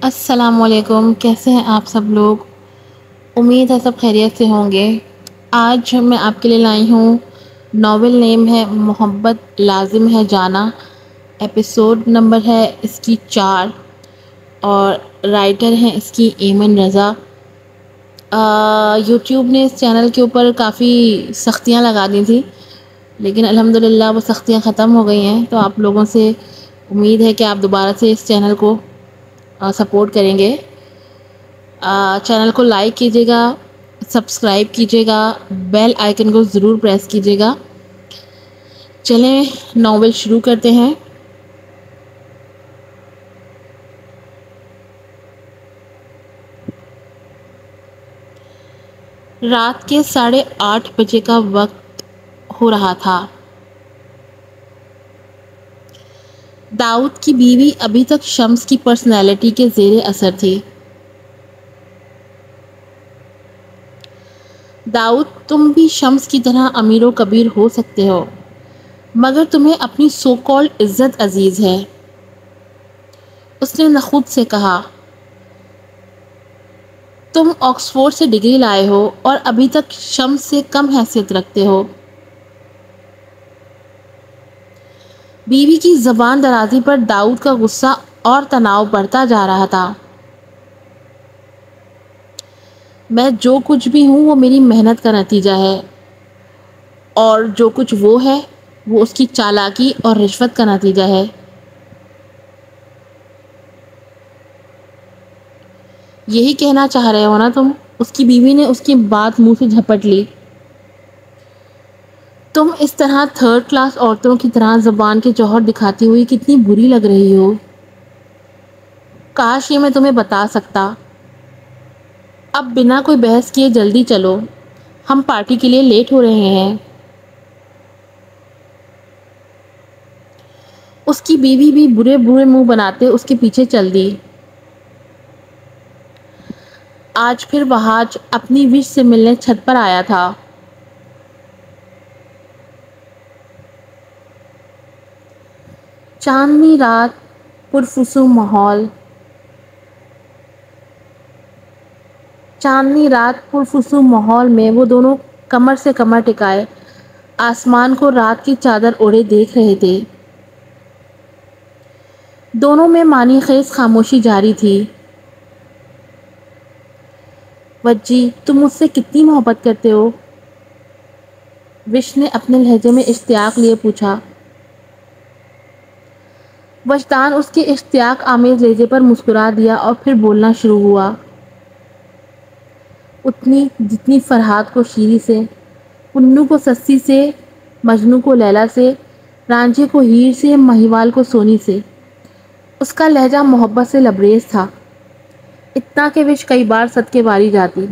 السلام علیکم، کیسے ہیں آپ سب لوگ؟ امید ہے سب خیریت سے ہوں گے۔ آج میں آپ کے لیے لائی ہوں، ناول نیم ہے محبت لازم ہے جانا، ایپیسوڈ نمبر ہے اس کی 4 اور رائٹر ہیں اس کی ایمن رضا۔ یوٹیوب نے اس چینل کے اوپر کافی سختیاں لگا دی تھیں، لیکن الحمدللہ وہ سختیاں ختم ہو گئی ہیں، تو آپ لوگوں سے امید ہے کہ آپ دوبارہ سے اس چینل کو سپورٹ کریں گے۔ چینل کو لائک کیجیے گا، سبسکرائب کیجیے گا، بیل آئیکن کو ضرور پریس کیجیے گا۔ چلیں ناول شروع کرتے ہیں۔ رات کے 8:30 بجے کا وقت ہو رہا تھا۔ داؤد کی بیوی ابھی تک شمس کی پرسنالٹی کے زیر اثر تھی۔ داؤد، تم بھی شمس کی طرح امیر و کبیر ہو سکتے ہو، مگر تمہیں اپنی سو کالڈ عزت عزیز ہے، اس نے نخوت سے کہا۔ تم آکسفورڈ سے ڈگری لائے ہو اور ابھی تک شمس سے کم حیثیت رکھتے ہو۔ بیوی کی زبان درازی پر داؤد کا غصہ اور تناؤ بڑھتا جا رہا تھا۔ میں جو کچھ بھی ہوں وہ میری محنت کا نتیجہ ہے، اور جو کچھ وہ ہے وہ اس کی چالاکی اور رشوت کا نتیجہ ہے۔ یہی کہنا چاہ رہے ہو نا تم؟ اس کی بیوی نے اس کی بات منہ سے جھپٹ لی۔ تم اس طرح تھرڈ کلاس عورتوں کی طرح زبان کے جوہر دکھاتی ہوئی کتنی بری لگ رہی ہو۔ کاش یہ میں تمہیں بتا سکتا۔ اب بنا کوئی بحث کیے جلدی چلو، ہم پارٹی کے لیے لیٹ ہو رہے ہیں۔ اس کی بیوی بھی برے برے منہ بناتے اس کے پیچھے چل دی۔ آج پھر وہاج اپنی وش سے ملنے چھت پر آیا تھا۔ چاندنی رات، پرفسوں ماحول۔ چاندنی رات پرفسوں ماحول میں وہ دونوں کمر سے کمر ٹکائے آسمان کو رات کی چادر اوڑھے دیکھ رہے تھے۔ دونوں میں معنی خیز خاموشی جاری تھی۔ وجی، تم مجھ سے کتنی محبت کرتے ہو؟ وش نے اپنے لہجے میں اشتیاق لیے پوچھا۔ وجدان اس کے اشتیاق آمیز لہجے پر مسکرا دیا اور پھر بولنا شروع ہوا۔ اتنی جتنی فرحاد کو شیری سے، پنو کو سسی سے، مجنو کو لیلا سے، رانجھے کو ہیر سے، مہیوال کو سونی سے۔ اس کا لہجہ محبت سے لبریز تھا، اتنا کہ وش کئی بار صدقے واری جاتی،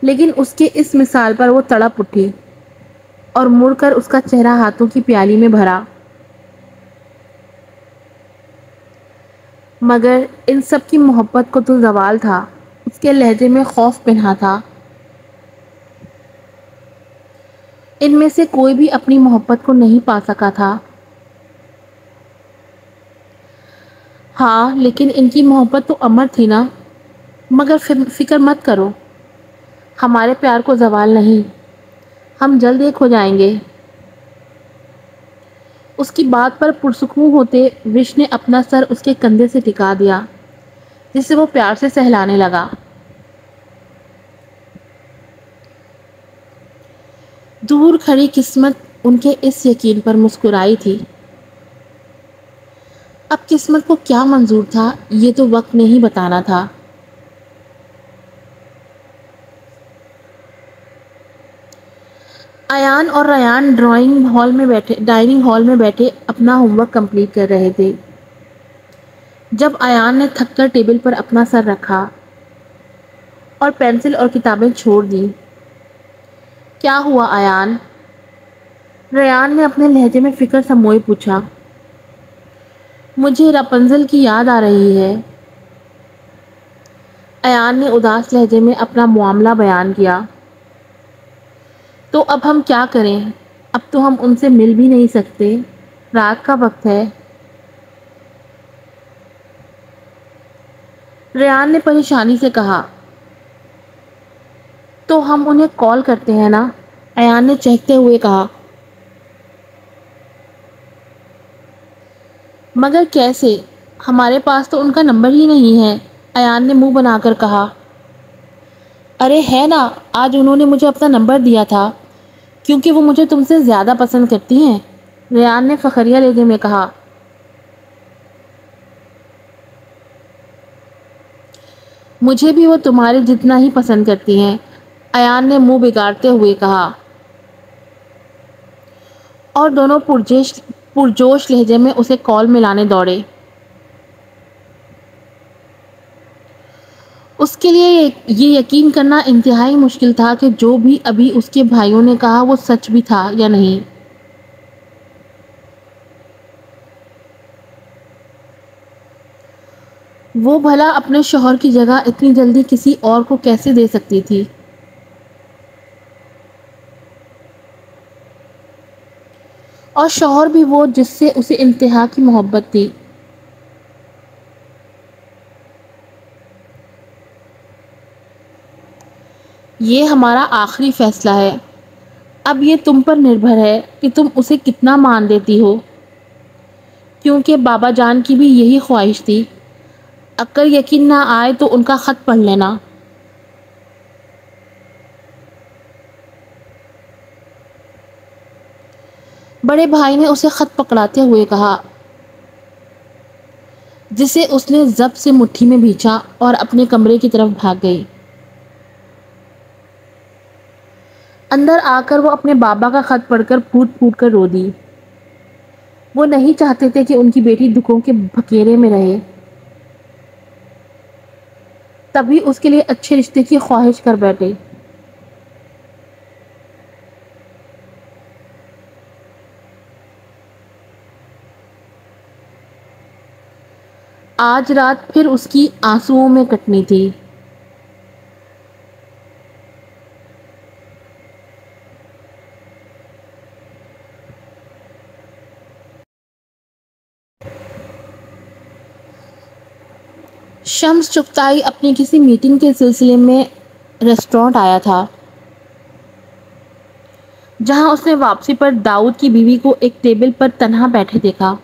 لیکن اس کے اس مثال پر وہ تڑپ اٹھی اور مڑ کر اس کا چہرہ ہاتھوں کی پیالی میں بھرا۔ مگر ان سب کی محبت کو تو زوال تھا، اس کے لہجے میں خوف پنہا تھا۔ ان میں سے کوئی بھی اپنی محبت کو نہیں پا سکا تھا۔ ہاں، لیکن ان کی محبت تو امر تھی نا۔ مگر فکر مت کرو، ہمارے پیار کو زوال نہیں، ہم جلد ایک ہو جائیں گے۔ اس کی بات پر پرسکون ہوتے وش نے اپنا سر اس کے کندھے سے ٹکا دیا، جسے وہ پیار سے سہلانے لگا۔ دور کھڑی قسمت ان کے اس یقین پر مسکرائی تھی۔ اب قسمت کو کیا منظور تھا یہ تو وقت نے ہی بتانا تھا۔ ایان اور ریان ڈائننگ ہال میں بیٹھے اپنا ہوم ورک کمپلیٹ کر رہے تھے، جب ایان نے تھک کر ٹیبل پر اپنا سر رکھا اور پینسل اور کتابیں چھوڑ دی۔ کیا ہوا ایان؟ ریان نے اپنے لہجے میں فکر سموئے پوچھا۔ مجھے رپنزل کی یاد آ رہی ہے، ایان نے اداس لہجے میں اپنا معاملہ بیان کیا۔ تو اب ہم کیا کریں؟ اب تو ہم ان سے مل بھی نہیں سکتے، رات کا وقت ہے۔ ریان نے پریشانی سے کہا۔ تو ہم انہیں کال کرتے ہیں نا، ایان نے چہکتے ہوئے کہا۔ مگر کیسے؟ ہمارے پاس تو ان کا نمبر ہی نہیں ہے، ایان نے منہ بنا کر کہا۔ ارے ہے نا، آج انہوں نے مجھے اپنا نمبر دیا تھا کیونکہ وہ مجھے تم سے زیادہ پسند کرتی ہیں، ریان نے فخریہ لہجے میں کہا۔ مجھے بھی وہ تمہارے جتنا ہی پسند کرتی ہیں، ایان نے منہ بگاڑتے ہوئے کہا، اور دونوں پرجوش لہجے میں اسے کال ملانے دوڑے۔ اس کے لیے یہ یقین کرنا انتہائی مشکل تھا کہ جو بھی ابھی اس کے بھائیوں نے کہا وہ سچ بھی تھا یا نہیں۔ وہ بھلا اپنے شوہر کی جگہ اتنی جلدی کسی اور کو کیسے دے سکتی تھی؟ اور شوہر بھی وہ جس سے اسے انتہا کی محبت تھی۔ یہ ہمارا آخری فیصلہ ہے، اب یہ تم پر نربھر ہے کہ تم اسے کتنا مان دیتی ہو، کیونکہ بابا جان کی بھی یہی خواہش تھی۔ اگر یقین نہ آئے تو ان کا خط پڑھ لینا۔ بڑے بھائی نے اسے خط پکڑاتے ہوئے کہا، جسے اس نے ضبط سے مٹھی میں بھینچا اور اپنے کمرے کی طرف بھاگ گئی۔ اندر آ کر وہ اپنے بابا کا خط پڑھ کر پھوٹ پھوٹ کر رو دی۔ وہ نہیں چاہتے تھے کہ ان کی بیٹی دکھوں کے بکیرے میں رہے، تبھی اس کے لیے اچھے رشتے کی خواہش کر بیٹھے۔ آج رات پھر اس کی آنسوؤں میں کٹنی تھی۔ شمس چغتائی اپنی کسی میٹنگ کے سلسلے میں ریسٹورانٹ آیا تھا، جہاں اس نے واپسی پر داؤد کی بیوی کو ایک ٹیبل پر تنہا بیٹھے دیکھا۔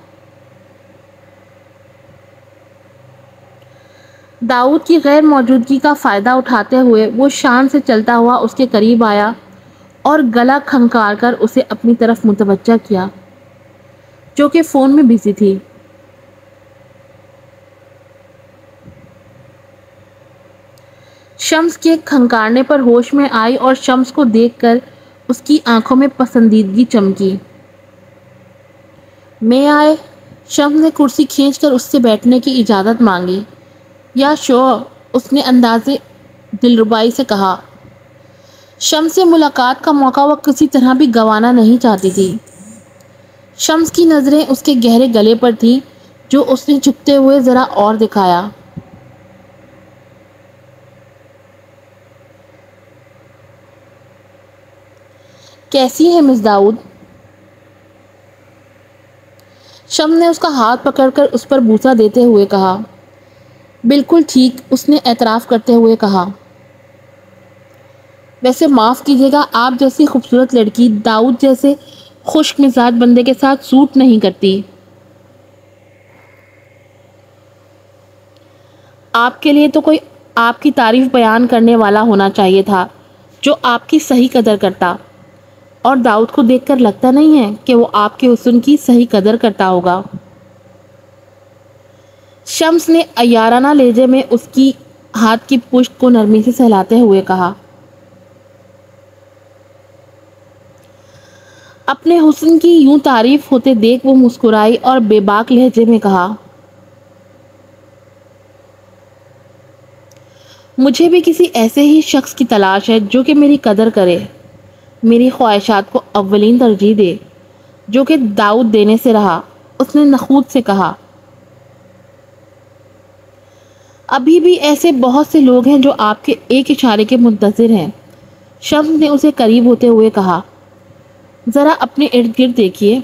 داؤد کی غیر موجودگی کا فائدہ اٹھاتے ہوئے وہ شان سے چلتا ہوا اس کے قریب آیا اور گلا کھنکار کر اسے اپنی طرف متوجہ کیا، جو کہ فون میں بزی تھی۔ شمس کے کھنکارنے پر ہوش میں آئی اور شمس کو دیکھ کر اس کی آنکھوں میں پسندیدگی چمکی۔ میں آئے؟ شمس نے کرسی کھینچ کر اس سے بیٹھنے کی اجازت مانگی۔ یا شور، اس نے اندازے دلربائی سے کہا۔ شمس سے ملاقات کا موقع وہ کسی طرح بھی گنوانا نہیں چاہتی تھی۔ شمس کی نظریں اس کے گہرے گلے پر تھیں، جو اس نے جھکتے ہوئے ذرا اور دکھایا۔ کیسی ہے مس داؤد؟ شمس نے اس کا ہاتھ پکڑ کر اس پر بوسہ دیتے ہوئے کہا۔ بالکل ٹھیک، اس نے اعتراف کرتے ہوئے کہا۔ ویسے معاف کیجیے گا، آپ جیسی خوبصورت لڑکی داؤد جیسے خشک مزاج بندے کے ساتھ سوٹ نہیں کرتی۔ آپ کے لیے تو کوئی آپ کی تعریف بیان کرنے والا ہونا چاہیے تھا جو آپ کی صحیح قدر کرتا، اور داؤد کو دیکھ کر لگتا نہیں ہے کہ وہ آپ کے حسن کی صحیح قدر کرتا ہوگا۔ شمس نے عیارانہ لہجے میں اس کی ہاتھ کی پشت کو نرمی سے سہلاتے ہوئے کہا۔ اپنے حسن کی یوں تعریف ہوتے دیکھ وہ مسکرائی اور بے باک لہجے میں کہا، مجھے بھی کسی ایسے ہی شخص کی تلاش ہے جو کہ میری قدر کرے، میری خواہشات کو اولین ترجیح دے، جو کہ داؤد دینے سے رہا، اس نے نخوت سے کہا۔ ابھی بھی ایسے بہت سے لوگ ہیں جو آپ کے ایک اشارے کے منتظر ہیں، شمس نے اسے قریب ہوتے ہوئے کہا۔ ذرا اپنے ارد گرد دیکھیے،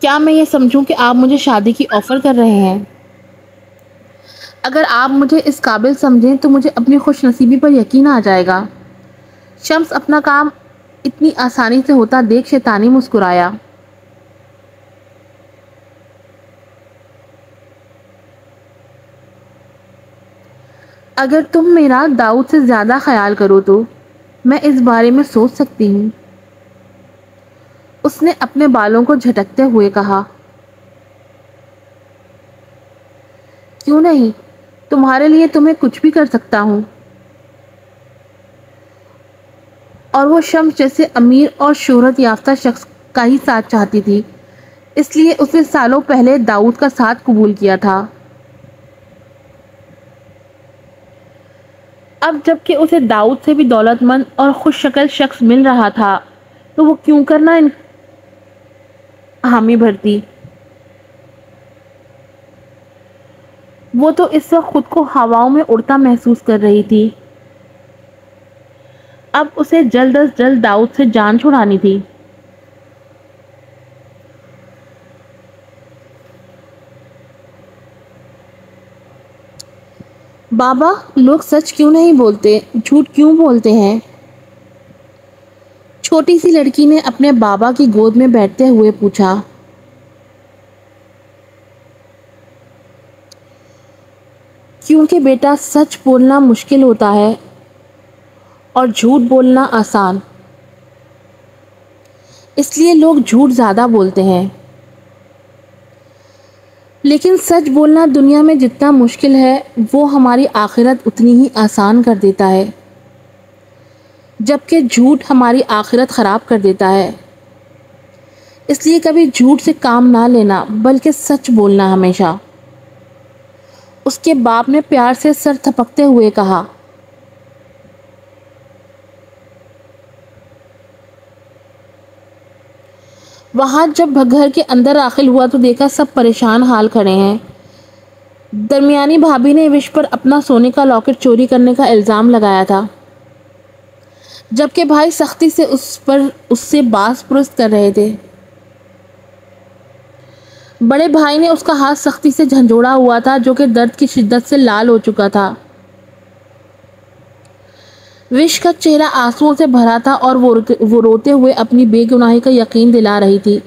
کیا میں یہ سمجھوں کہ آپ مجھے شادی کی آفر کر رہے ہیں؟ اگر آپ مجھے اس قابل سمجھیں تو مجھے اپنی خوش نصیبی پر یقین آ جائے گا۔ شمس اپنا کام اتنی آسانی سے ہوتا دیکھ شیطانی مسکرایا۔ اگر تم میرا داؤد سے زیادہ خیال کرو تو میں اس بارے میں سوچ سکتی ہوں۔ اس نے اپنے بالوں کو جھٹکتے ہوئے کہا۔ کیوں نہیں؟ تمہارے لیے تمہیں کچھ بھی کر سکتا ہوں۔ اور وہ شمس جیسے امیر اور شہرت یافتہ شخص کا ہی ساتھ چاہتی تھی، اس لیے اس نے سالوں پہلے داؤد کا ساتھ قبول کیا تھا۔ اب جب کہ اسے داؤد سے بھی دولت مند اور خوش شکل شخص مل رہا تھا تو وہ کیوں کرنا حامی بھرتی؟ وہ تو اس وقت خود کو ہواؤں میں اڑتا محسوس کر رہی تھی۔ اب اسے جلد از جلد داؤد سے جان چھڑانی تھی۔ بابا، لوگ سچ کیوں نہیں بولتے، جھوٹ کیوں بولتے ہیں؟ چھوٹی سی لڑکی نے اپنے بابا کی گود میں بیٹھتے ہوئے پوچھا۔ کیونکہ بیٹا، سچ بولنا مشکل ہوتا ہے اور جھوٹ بولنا آسان، اس لیے لوگ جھوٹ زیادہ بولتے ہیں۔ لیکن سچ بولنا دنیا میں جتنا مشکل ہے وہ ہماری آخرت اتنی ہی آسان کر دیتا ہے، جبکہ جھوٹ ہماری آخرت خراب کر دیتا ہے۔ اس لیے کبھی جھوٹ سے کام نہ لینا بلکہ سچ بولنا ہمیشہ۔ اس کے باپ نے پیار سے سر تھپکتے ہوئے کہا۔ وہاں جب گھر کے اندر داخل ہوا تو دیکھا سب پریشان حال کھڑے ہیں۔ درمیانی بھابھی نے وش پر اپنا سونے کا لاکٹ چوری کرنے کا الزام لگایا تھا، جبکہ بھائی سختی سے اس سے باز پرست کر رہے تھے۔ بڑے بھائی نے اس کا ہاتھ سختی سے جھنجھوڑا ہوا تھا جو کہ درد کی شدت سے لال ہو چکا تھا۔ وش کا چہرہ آنسوؤں سے بھرا تھا اور وہ روتے ہوئے اپنی بے گناہی کا یقین دلا رہی تھی،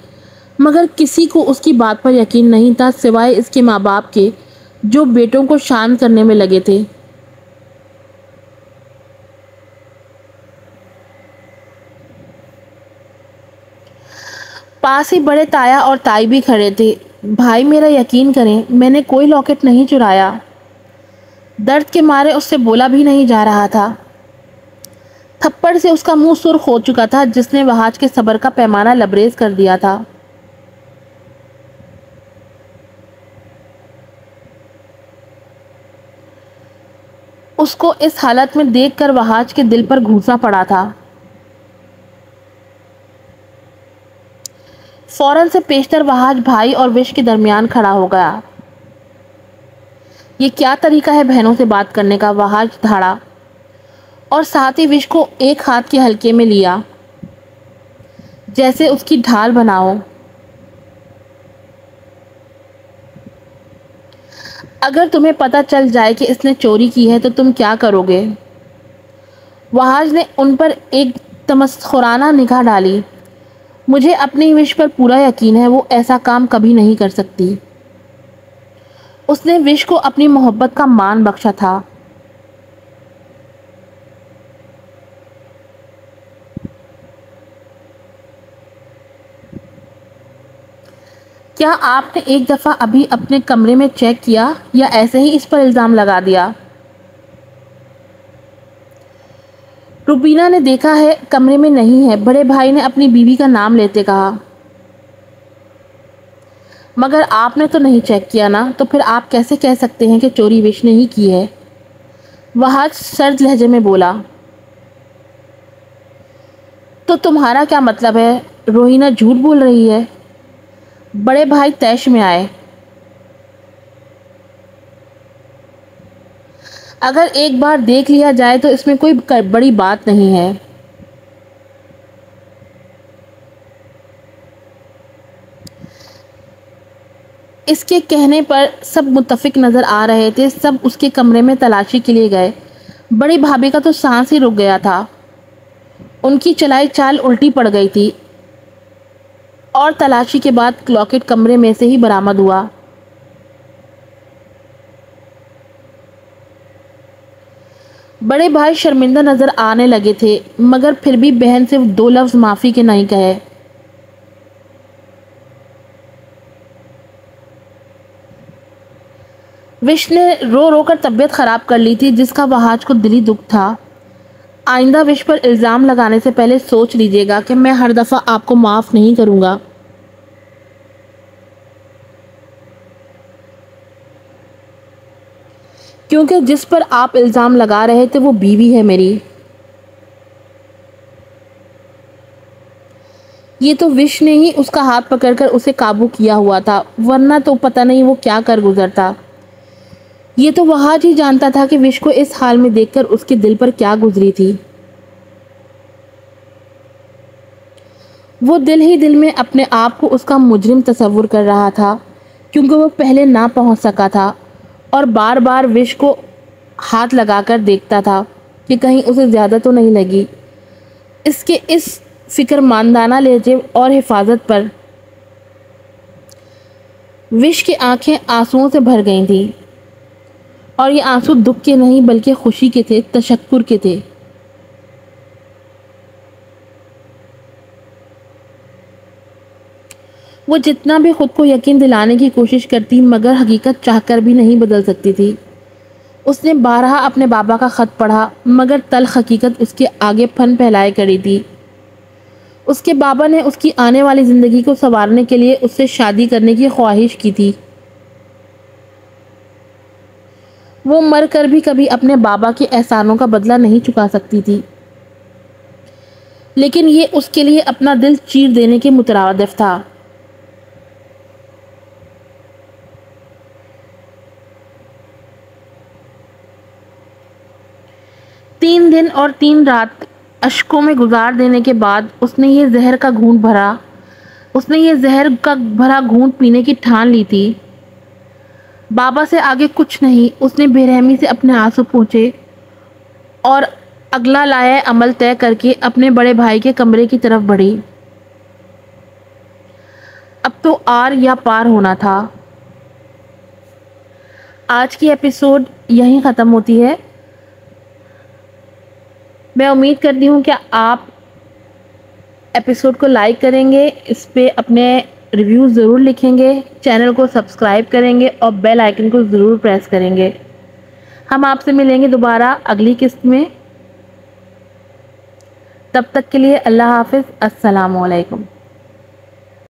مگر کسی کو اس کی بات پر یقین نہیں تھا سوائے اس کے ماں باپ کے جو بیٹوں کو شانت کرنے میں لگے تھے۔ پاس ہی بڑے تایا اور تائی بھی کھڑے تھے۔ بھائی میرا یقین کریں، میں نے کوئی لاکٹ نہیں چرایا۔ درد کے مارے اس سے بولا بھی نہیں جا رہا تھا۔ تھپڑ سے اس کا منہ سرخ ہو چکا تھا جس نے وحاج کے صبر کا پیمانہ لبریز کر دیا تھا۔ اس کو اس حالت میں دیکھ کر وحاج کے دل پر گھونسا پڑا تھا۔ فوراً سے پیشتر وحاج بھائی اور وش کے درمیان کھڑا ہو گیا۔ یہ کیا طریقہ ہے بہنوں سے بات کرنے کا؟ وحاج دھاڑا اور ساتھ ہی وش کو ایک ہاتھ کے ہلکے میں لیا جیسے اس کی ڈھال بناؤ۔ اگر تمہیں پتہ چل جائے کہ اس نے چوری کی ہے تو تم کیا کرو گے؟ وحاج نے ان پر ایک تمسخرانہ نگاہ ڈالی۔ مجھے اپنی وش پر پورا یقین ہے، وہ ایسا کام کبھی نہیں کر سکتی۔ اس نے وش کو اپنی محبت کا مان بخشا تھا۔ کیا آپ نے ایک دفعہ ابھی اپنے کمرے میں چیک کیا یا ایسے ہی اس پر الزام لگا دیا؟ روبینہ نے دیکھا ہے کمرے میں نہیں ہے، بڑے بھائی نے اپنی بیوی کا نام لیتے کہا۔ مگر آپ نے تو نہیں چیک کیا نا، تو پھر آپ کیسے کہہ سکتے ہیں کہ چوری وش نے ہی کی ہے؟ وحاج سرد لہجے میں بولا۔ تو تمہارا کیا مطلب ہے؟ روہینہ جھوٹ بول رہی ہے؟ بڑے بھائی طیش میں آئے۔ اگر ایک بار دیکھ لیا جائے تو اس میں کوئی بڑی بات نہیں ہے۔ اس کے کہنے پر سب متفق نظر آ رہے تھے. سب اس کے کمرے میں تلاشی کے لیے گئے. بڑی بھابھی کا تو سانس ہی رک گیا تھا. ان کی چلائی چال الٹی پڑ گئی تھی اور تلاشی کے بعد لاکٹ کمرے میں سے ہی برآمد ہوا. بڑے بھائی شرمندہ نظر آنے لگے تھے مگر پھر بھی بہن سے 2 لفظ معافی کے نہیں کہے. وش نے رو رو کر طبیعت خراب کر لی تھی جس کا وہاج کو دلی دکھ تھا. آئندہ وش پر الزام لگانے سے پہلے سوچ لیجیے گا کہ میں ہر دفعہ آپ کو معاف نہیں کروں گا. کیونکہ جس پر آپ الزام لگا رہے تھے وہ بیوی ہے میری. یہ تو وش نے ہی اس کا ہاتھ پکڑ کر اسے قابو کیا ہوا تھا ورنہ تو پتہ نہیں وہ کیا کر گزرتا. یہ تو وہاج ہی جانتا تھا کہ وش کو اس حال میں دیکھ کر اس کے دل پر کیا گزری تھی. وہ دل ہی دل میں اپنے آپ کو اس کا مجرم تصور کر رہا تھا کیونکہ وہ پہلے نہ پہنچ سکا تھا اور بار بار وش کو ہاتھ لگا کر دیکھتا تھا کہ کہیں اسے زیادہ تو نہیں لگی. اس کے اس فکر مندانہ لہجے اور حفاظت پر وش کی آنکھیں آنسوؤں سے بھر گئی تھیں اور یہ آنسو دکھ کے نہیں بلکہ خوشی کے تھے, تشکر کے تھے. وہ جتنا بھی خود کو یقین دلانے کی کوشش کرتی مگر حقیقت چاہ کر بھی نہیں بدل سکتی تھی. اس نے بارہا اپنے بابا کا خط پڑھا مگر تلخ حقیقت اس کے آگے پھن پھیلائے کری تھی. اس کے بابا نے اس کی آنے والی زندگی کو سنوارنے کے لیے اس سے شادی کرنے کی خواہش کی تھی. وہ مر کر بھی کبھی اپنے بابا کے احسانوں کا بدلہ نہیں چکا سکتی تھی لیکن یہ اس کے لیے اپنا دل چیر دینے کے مترادف تھا. تین دن اور 3 رات اشکوں میں گزار دینے کے بعد اس نے یہ زہر کا بھرا گھونٹ پینے کی ٹھان لی تھی. بابا سے آگے کچھ نہیں. اس نے بے رحمی سے اپنے آنسو پونچھے اور اگلا لائحہ عمل طے کر کے اپنے بڑے بھائی کے کمرے کی طرف بڑھی. اب تو آر یا پار ہونا تھا. آج کی ایپیسوڈ یہیں ختم ہوتی ہے. میں امید کرتی ہوں کہ آپ ایپیسوڈ کو لائک کریں گے, اس پہ اپنے ریویو ضرور لکھیں گے, چینل کو سبسکرائب کریں گے اور بیل آئیکن کو ضرور پریس کریں گے. ہم آپ سے ملیں گے دوبارہ اگلی قسط میں. تب تک کے لیے اللہ حافظ. السلام علیکم.